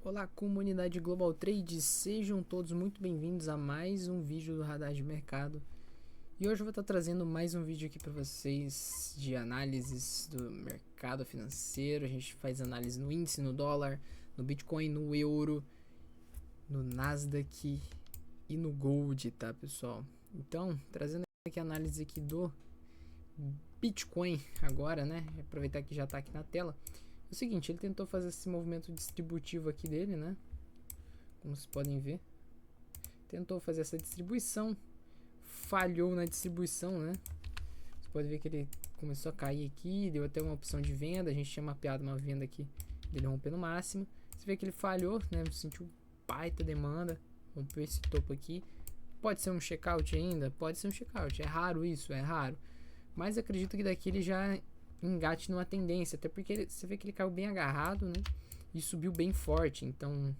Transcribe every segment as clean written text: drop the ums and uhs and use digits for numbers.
Olá, comunidade Global Trade, sejam todos muito bem-vindos a mais um vídeo do Radar de Mercado. E hoje eu vou estar trazendo mais um vídeo aqui para vocês de análises do mercado financeiro. A gente faz análise no índice, no dólar, no Bitcoin, no euro, no Nasdaq e no Gold, tá, pessoal? Então, trazendo aqui a análise aqui do Bitcoin agora, né? Aproveitar que já está aqui na tela. É o seguinte, ele tentou fazer esse movimento distributivo aqui dele, né? Como vocês podem ver. Tentou fazer essa distribuição. Falhou na distribuição, né? Você pode ver que ele começou a cair aqui. Deu até uma opção de venda. A gente tinha mapeado uma venda aqui dele rompendo máximo. Você vê que ele falhou, né? Sentiu baita demanda. Rompeu esse topo aqui. Pode ser um checkout ainda? Pode ser um checkout. É raro isso, é raro. Mas acredito que daqui ele já engate numa tendência, até porque você vê que ele caiu bem agarrado, né? E subiu bem forte. Então,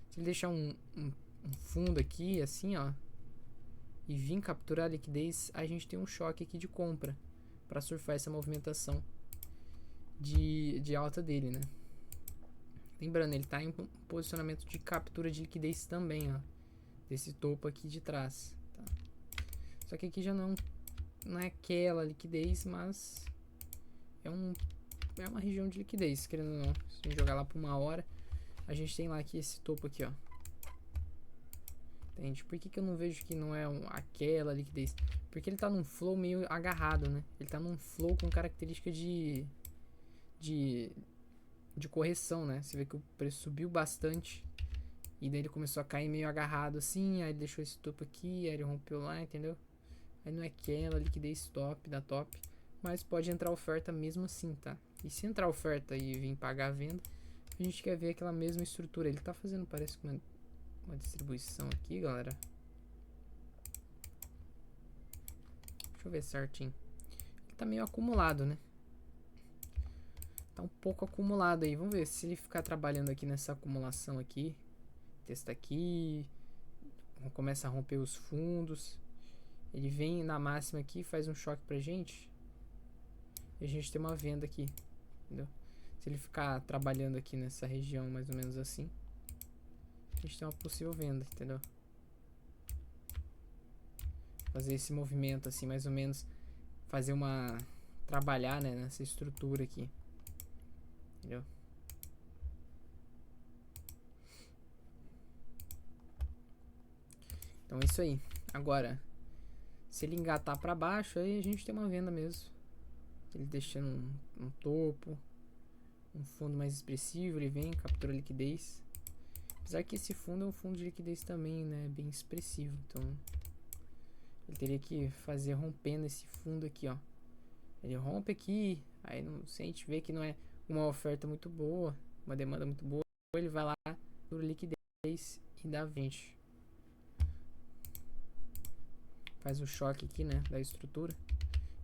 se ele deixar um fundo aqui, assim, ó, e vir capturar a liquidez, a gente tem um choque aqui de compra para surfar essa movimentação de alta dele, né? Lembrando, ele está em posicionamento de captura de liquidez também, ó, desse topo aqui de trás, tá? Só que aqui já não é aquela liquidez, mas é uma região de liquidez, querendo ou não. Se a gente jogar lá por uma hora, a gente tem lá aqui esse topo aqui, ó. Entende? Por que eu não vejo que não é aquela liquidez? Porque ele tá num flow meio agarrado, né? Ele tá num flow com característica de correção, né? Você vê que o preço subiu bastante e daí ele começou a cair meio agarrado assim, aí ele deixou esse topo aqui, aí ele rompeu lá, entendeu? Aí não é aquela liquidez top da top, mas pode entrar oferta mesmo assim, tá? E se entrar oferta e vir pagar a venda, a gente quer ver aquela mesma estrutura. Ele tá fazendo, parece que uma distribuição aqui, galera. Deixa eu ver certinho. Ele tá meio acumulado, né? Tá um pouco acumulado aí. Vamos ver se ele ficar trabalhando aqui nessa acumulação aqui. Testa aqui. Começa a romper os fundos. Ele vem na máxima aqui, faz um choque pra gente. E a gente tem uma venda aqui, entendeu? Se ele ficar trabalhando aqui nessa região mais ou menos assim, a gente tem uma possível venda, entendeu? Fazer esse movimento assim, mais ou menos. Fazer uma... Trabalhar, né, nessa estrutura aqui. Entendeu? Então é isso aí. Agora, se ele engatar pra baixo, aí a gente tem uma venda mesmo. Ele deixando um topo, um fundo mais expressivo, ele vem, captura liquidez. Apesar que esse fundo é um fundo de liquidez também, né, bem expressivo. Então, ele teria que fazer rompendo esse fundo aqui, ó. Ele rompe aqui, aí não, se a gente vê que não é uma oferta muito boa, uma demanda muito boa, ele vai lá, captura liquidez e dá 20. Faz o choque aqui, né, da estrutura,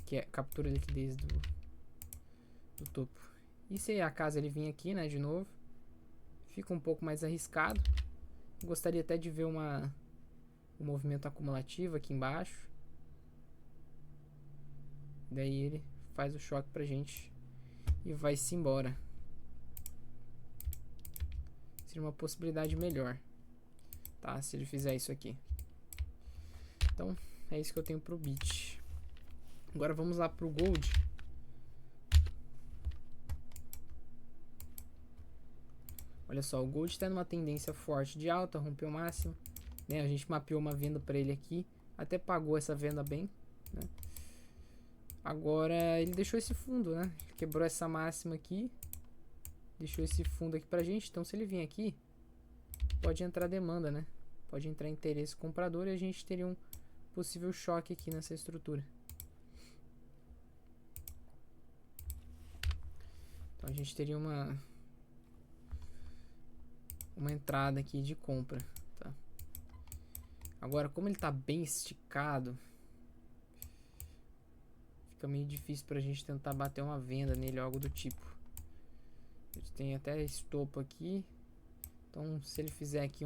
que é captura liquidez do topo. E se acaso ele vir aqui, né, de novo, fica um pouco mais arriscado. Gostaria até de ver um movimento acumulativo aqui embaixo. Daí ele faz o choque pra gente e vai-se embora. Seria uma possibilidade melhor, tá? Se ele fizer isso aqui. Então, é isso que eu tenho pro Bit. Agora vamos lá pro Gold. Olha só, o Gold está numa tendência forte de alta, rompeu o máximo, né? A gente mapeou uma venda para ele aqui, até pagou essa venda bem, né? Agora ele deixou esse fundo, né? Quebrou essa máxima aqui, deixou esse fundo aqui pra gente. Então se ele vir aqui, pode entrar demanda, né? Pode entrar interesse comprador e a gente teria um possível choque aqui nessa estrutura. Então a gente teria uma entrada aqui de compra, tá? Agora, como ele tá bem esticado, fica meio difícil pra gente tentar bater uma venda nele ou algo do tipo. A gente tem até esse topo aqui. Então, se ele fizer aqui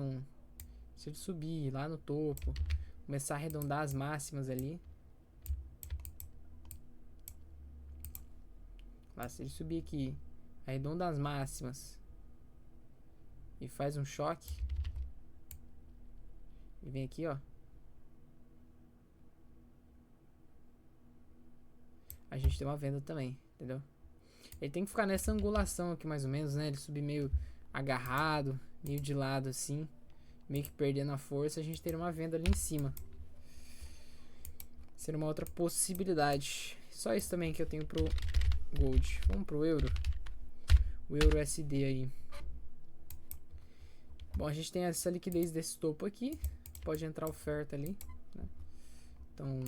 se ele subir lá no topo, começar a arredondar as máximas ali. Lá, se ele subir aqui, arredonda as máximas e faz um choque. E vem aqui, ó. A gente tem uma venda também, entendeu? Ele tem que ficar nessa angulação aqui mais ou menos, né? Ele subir meio agarrado, meio de lado assim, meio que perdendo a força. A gente teria uma venda ali em cima. Seria uma outra possibilidade. Só isso também que eu tenho pro Gold. Vamos pro Euro. O Euro SD aí. Bom, a gente tem essa liquidez desse topo aqui. Pode entrar oferta ali, né? Então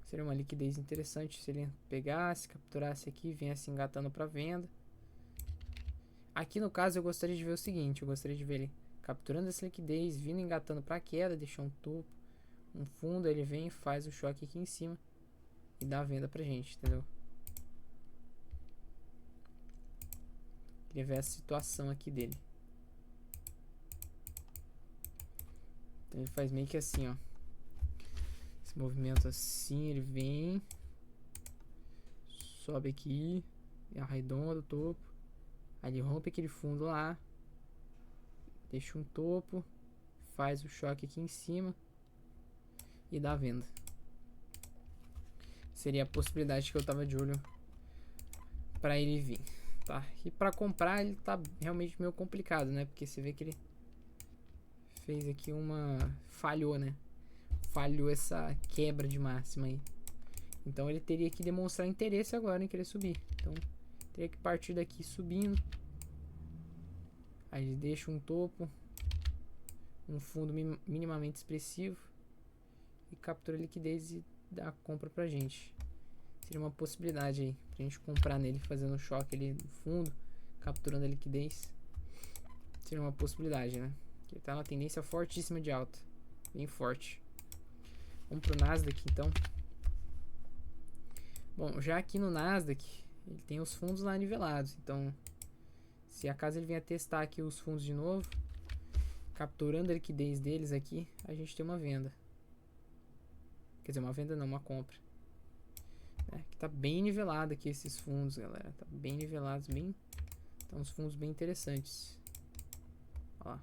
seria uma liquidez interessante se ele pegasse, capturasse aqui e viesse engatando para venda. Aqui no caso eu gostaria de ver o seguinte. Eu gostaria de ver ele capturando essa liquidez, vindo engatando para queda, deixar um topo, um fundo. Ele vem e faz o choque aqui em cima e dá a venda pra gente, entendeu? Queria ver a situação aqui dele. Então ele faz meio que assim, ó. Esse movimento assim, ele vem, sobe aqui, arredonda o topo, aí ele rompe aquele fundo lá, deixa um topo, faz o choque aqui em cima e dá a venda. Seria a possibilidade que eu tava de olho pra ele vir, tá? E pra comprar ele tá realmente meio complicado, né? Porque você vê que ele fez aqui uma... falhou, né? Falhou essa quebra de máxima aí. Então ele teria que demonstrar interesse agora em querer subir. Então teria que partir daqui subindo. Aí ele deixa um topo, um fundo minimamente expressivo e captura a liquidez e dá a compra pra gente. Seria uma possibilidade aí pra gente comprar nele, fazendo choque ali no fundo, capturando a liquidez. Seria uma possibilidade, né? Ele tá numa tendência fortíssima de alta, bem forte. Vamos pro Nasdaq então. Bom, já aqui no Nasdaq ele tem os fundos lá nivelados. Então, se acaso ele venha testar aqui os fundos de novo, capturando a liquidez deles aqui, a gente tem uma venda. Quer dizer, uma venda não, uma compra. Que tá bem nivelado aqui esses fundos, galera. Tá bem nivelados, bem... Então, uns fundos bem interessantes. Ó.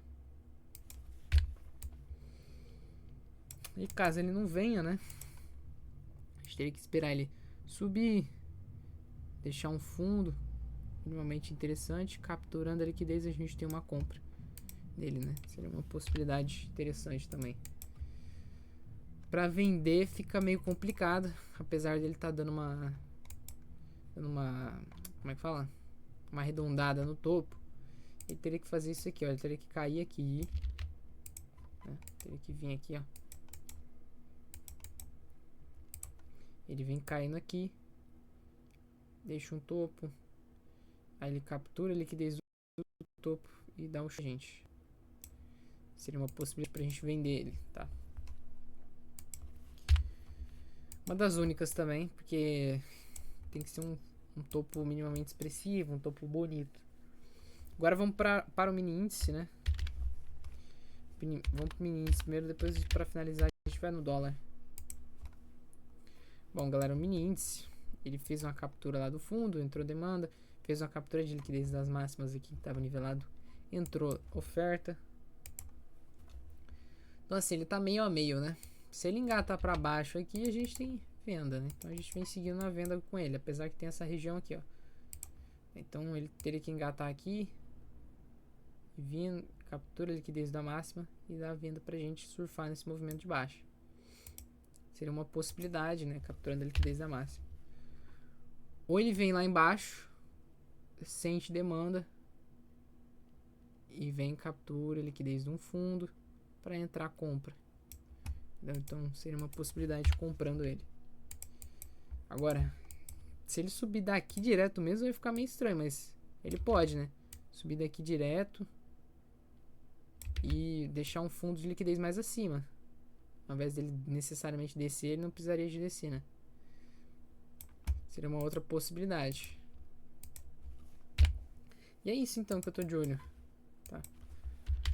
E caso ele não venha, né? A gente teria que esperar ele subir, deixar um fundo minimamente interessante, capturando a liquidez, a gente tem uma compra dele, né? Seria uma possibilidade interessante também. Para vender fica meio complicado, apesar dele estar dando uma como é que fala? Uma arredondada no topo. Ele teria que fazer isso aqui, ó. Ele teria que cair aqui, né? Teria que vir aqui, ó. Ele vem caindo aqui, deixa um topo, aí ele captura a liquidez do topo e dá um gente. Seria uma possibilidade pra gente vender ele, tá? Uma das únicas também, porque tem que ser um topo minimamente expressivo, um topo bonito. Agora vamos para o mini índice, né? Vamos pro mini índice primeiro, depois para finalizar a gente vai no dólar. Bom, galera, o mini índice, ele fez uma captura lá do fundo, entrou demanda, fez uma captura de liquidez das máximas aqui que estava nivelado, entrou oferta. Então assim, ele tá meio a meio, né? Se ele engatar para baixo aqui, a gente tem venda, né? Então a gente vem seguindo a venda com ele, apesar que tem essa região aqui, ó. Então ele teria que engatar aqui, vindo, captura a liquidez da máxima e dá a venda pra gente surfar nesse movimento de baixo. Seria uma possibilidade, né? Capturando a liquidez da máxima. Ou ele vem lá embaixo, sente demanda e vem captura a liquidez de um fundo para entrar a compra. Então seria uma possibilidade de comprando ele. Agora, se ele subir daqui direto mesmo vai ficar meio estranho, mas ele pode, né? Subir daqui direto e deixar um fundo de liquidez mais acima. Ao invés dele necessariamente descer, ele não precisaria de descer, né? Seria uma outra possibilidade. E é isso então que eu tô de olho, tá?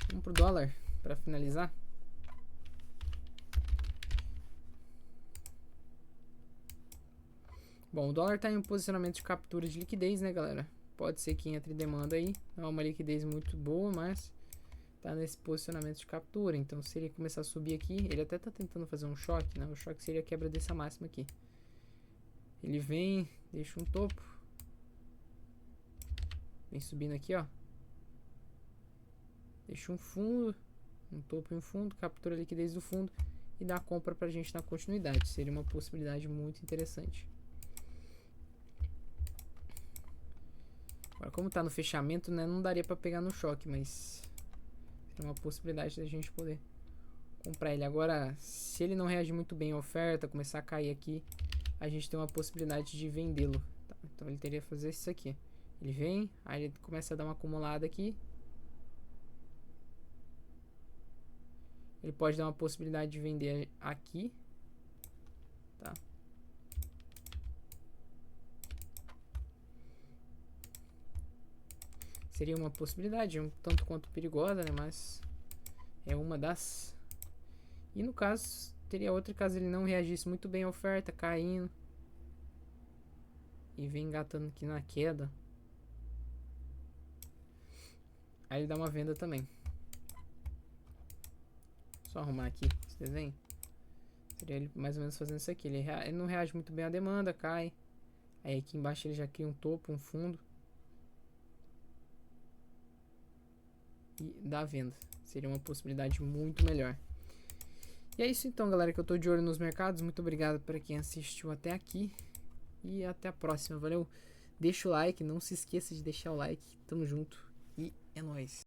Vamos pro dólar para finalizar. Bom, o dólar tá em um posicionamento de captura de liquidez, né, galera? Pode ser que entre demanda aí. Não é uma liquidez muito boa, mas tá nesse posicionamento de captura. Então se ele começar a subir aqui, ele até tá tentando fazer um choque, né? O choque seria a quebra dessa máxima aqui. Ele vem, deixa um topo. Vem subindo aqui, ó. Deixa um fundo, um topo e um fundo, captura a liquidez do fundo e dá a compra pra gente na continuidade. Seria uma possibilidade muito interessante. Agora, como tá no fechamento, né, não daria pra pegar no choque, mas é uma possibilidade da gente poder comprar ele. Agora, se ele não reagir muito bem à oferta, começar a cair aqui, a gente tem uma possibilidade de vendê-lo. Tá? Então ele teria que fazer isso aqui. Ele vem, aí ele começa a dar uma acumulada aqui. Ele pode dar uma possibilidade de vender aqui. Tá? Seria uma possibilidade, um tanto quanto perigosa, né? Mas é uma das. E no caso, teria outra caso ele não reagisse muito bem à oferta, caindo. E vem engatando aqui na queda. Aí ele dá uma venda também. Só arrumar aqui esse desenho. Seria ele mais ou menos fazendo isso aqui. Ele não reage muito bem à demanda, cai. Aí aqui embaixo ele já cria um topo, um fundo. E dá a venda. Seria uma possibilidade muito melhor. E é isso então, galera, que eu tô de olho nos mercados. Muito obrigado para quem assistiu até aqui. E até a próxima. Valeu. Deixa o like. Não se esqueça de deixar o like. Tamo junto. E é nóis.